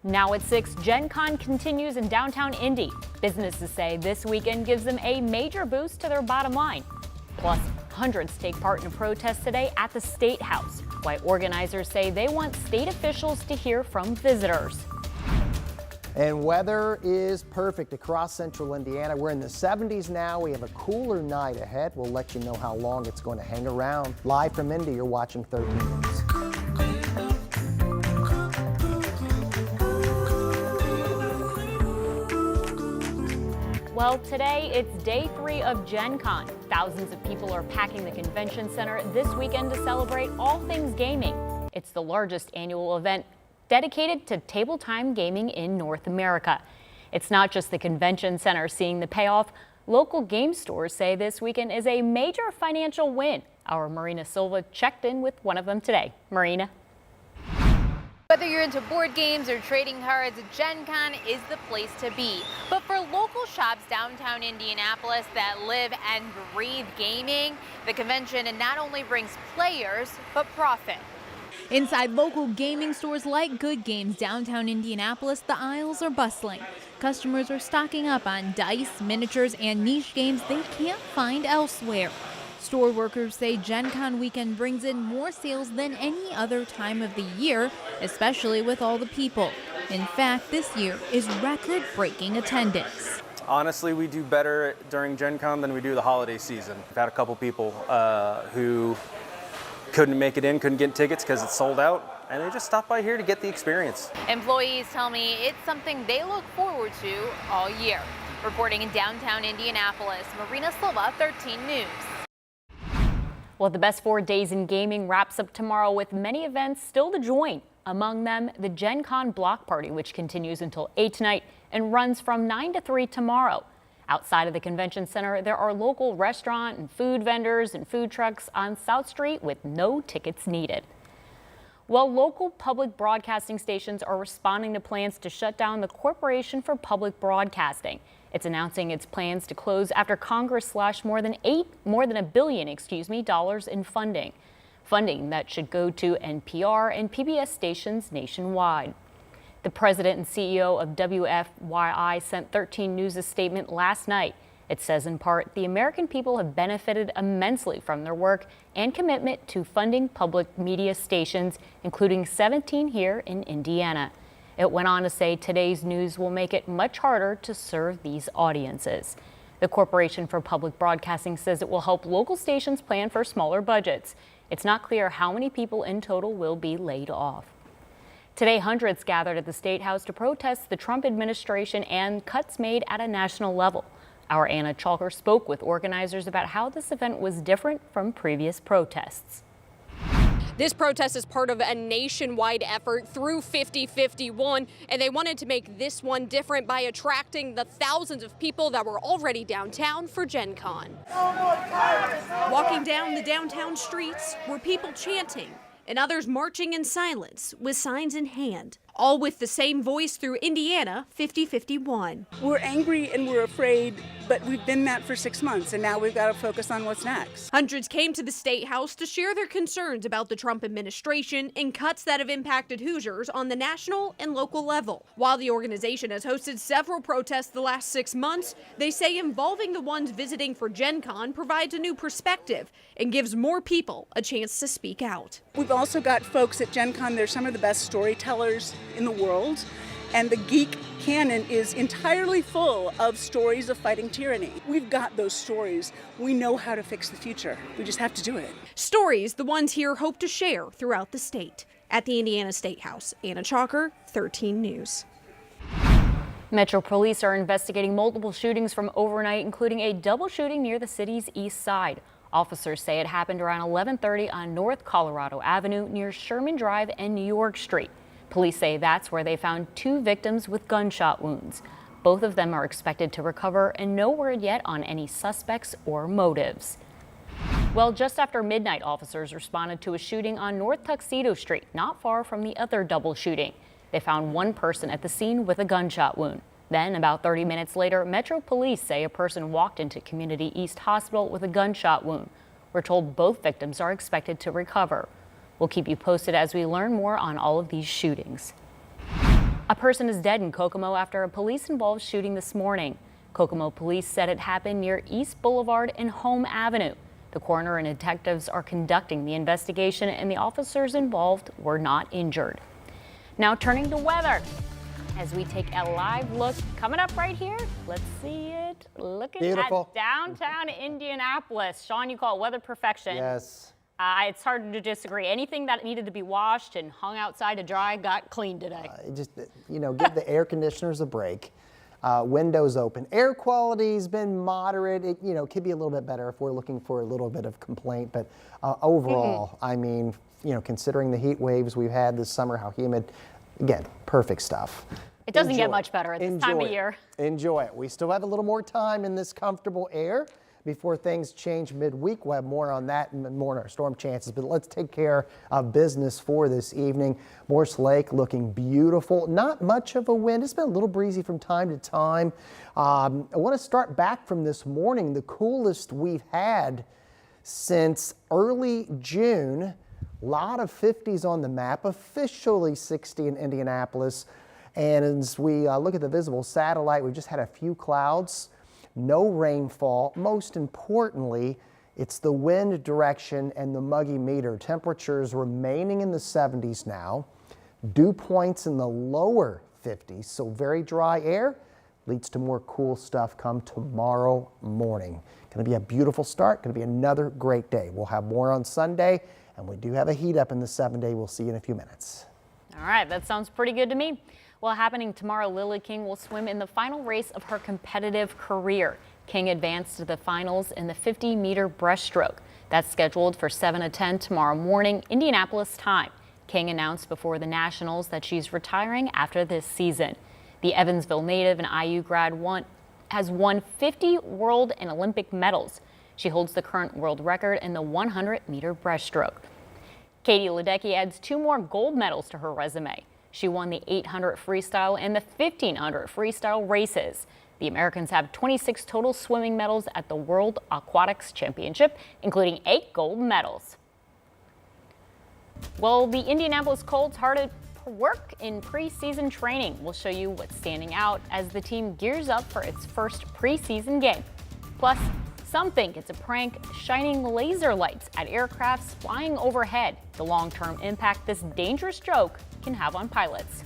Now at 6, Gen Con continues in downtown Indy. Businesses say this weekend gives them a major boost to their bottom line. Plus, hundreds take part in a protest today at the State House, why organizers say they want state officials to hear from visitors. And weather is perfect across central Indiana. We're in the 70s now. We have a cooler night ahead. We'll let you know how long it's going to hang around. Live from Indy, you're watching 13 News. Well, today it's day 3 of Gen Con. Thousands of people are packing the convention center this weekend to celebrate all things gaming. It's the largest annual event dedicated to table-time gaming in North America. It's not just the convention center seeing the payoff. Local game stores say this weekend is a major financial win. Our Marina Silva checked in with one of them today. Marina. Whether you're into board games or trading cards, Gen Con is the place to be. But for local shops downtown Indianapolis that live and breathe gaming, the convention not only brings players, but profit. Inside local gaming stores like Good Games downtown Indianapolis, the aisles are bustling. Customers are stocking up on dice, miniatures, and niche games they can't find elsewhere. Store workers say Gen Con weekend brings in more sales than any other time of the year, especially with all the people. In fact, this year is record-breaking attendance. Honestly, we do better during Gen Con than we do the holiday season. We've had a couple people who couldn't make it in, couldn't get tickets because it's sold out, and they just stopped by here to get the experience. Employees tell me it's something they look forward to all year. Reporting in downtown Indianapolis, Marina Silva, 13 News. Well, the best 4 days in gaming wraps up tomorrow with many events still to join. Among them, the Gen Con Block Party, which continues until 8 tonight and runs from 9 to 3 tomorrow. Outside of the convention center, there are local restaurant and food vendors and food trucks on South Street with no tickets needed. Well, local public broadcasting stations are responding to plans to shut down the Corporation for Public Broadcasting. It's announcing its plans to close after Congress slashed more than $1 billion, in funding that should go to NPR and PBS stations nationwide. The president and CEO of WFYI sent 13 News a statement last night. It says in part, the American people have benefited immensely from their work and commitment to funding public media stations, including 17 here in Indiana. It went on to say today's news will make it much harder to serve these audiences. The Corporation for Public Broadcasting says it will help local stations plan for smaller budgets. It's not clear how many people in total will be laid off. Today, hundreds gathered at the State House to protest the Trump administration and cuts made at a national level. Our Anna Chalker spoke with organizers about how this event was different from previous protests. This protest is part of a nationwide effort through 5051, and they wanted to make this one different by attracting the thousands of people that were already downtown for Gen Con. Walking down the downtown streets were people chanting and others marching in silence with signs in hand, all with the same voice through Indiana 5051. We're angry and we're afraid, but we've been that for 6 months, and now we've got to focus on what's next. Hundreds came to the State House to share their concerns about the Trump administration and cuts that have impacted Hoosiers on the national and local level. While the organization has hosted several protests the last 6 months, they say involving the ones visiting for Gen Con provides a new perspective and gives more people a chance to speak out. We've also got folks at Gen Con, they're some of the best storytellers in the world, and the geek canon is entirely full of stories of fighting tyranny. We've got those stories. We know how to fix the future. We just have to do it. Stories the ones here hope to share throughout the state. At the Indiana State House, Anna Chalker, 13 News. Metro Police are investigating multiple shootings from overnight, including a double shooting near the city's east side. Officers say it happened around 11:30 on North Colorado Avenue near Sherman Drive and New York Street. Police say that's where they found 2 victims with gunshot wounds. Both of them are expected to recover, and no word yet on any suspects or motives. Well, just after midnight, officers responded to a shooting on North Tuxedo Street, not far from the other double shooting. They found one person at the scene with a gunshot wound. Then, about 30 minutes later, Metro Police say a person walked into Community East Hospital with a gunshot wound. We're told both victims are expected to recover. We'll keep you posted as we learn more on all of these shootings. A person is dead in Kokomo after a police-involved shooting this morning. Kokomo police said it happened near East Boulevard and Home Avenue. The coroner and detectives are conducting the investigation, and the officers involved were not injured. Now turning to weather, as we take a live look coming up right here. Let's see it. Looking Beautiful. at downtown Indianapolis. Sean, you call it weather perfection. Yes. It's hard to disagree. Anything that needed to be washed and hung outside to dry got cleaned today. Just, give the air conditioners a break. Windows open. Air quality's been moderate. It, could be a little bit better if we're looking for a little bit of complaint. But overall, I mean, considering the heat waves we've had this summer, how humid, again, perfect stuff. It doesn't Enjoy get much better at this time of year. Enjoy it. We still have a little more time in this comfortable air before things change midweek. We'll have more on that and more on our storm chances, but let's take care of business for this evening. Morse Lake looking beautiful. Not much of a wind. It's been a little breezy from time to time. I want to start back from this morning, the coolest we've had since early June. A lot of 50s on the map, officially 60 in Indianapolis. And as we look at the visible satellite, we've just had a few clouds. No rainfall. Most importantly, it's the wind direction and the muggy meter. Temperatures remaining in the 70s now. Dew points in the lower 50s, so very dry air leads to more cool stuff come tomorrow morning. Going to be a beautiful start. Going to be another great day. We'll have more on Sunday, and we do have a heat up in the 7-day. We'll see you in a few minutes. All right, that sounds pretty good to me. Well, happening tomorrow, Lily King will swim in the final race of her competitive career. King advanced to the finals in the 50-meter breaststroke. That's scheduled for 7 to 10 tomorrow morning, Indianapolis time. King announced before the Nationals that she's retiring after this season. The Evansville native and IU grad has won 50 world and Olympic medals. She holds the current world record in the 100-meter breaststroke. Katie Ledecky adds 2 more gold medals to her resume. She won the 800 freestyle and the 1500 freestyle races. The Americans have 26 total swimming medals at the World Aquatics Championship, including 8 gold medals. Well, the Indianapolis Colts hard at work in preseason training. We'll show you what's standing out as the team gears up for its first preseason game. Plus, some think it's a prank shining laser lights at aircrafts flying overhead, the long-term impact this dangerous joke can have on pilots.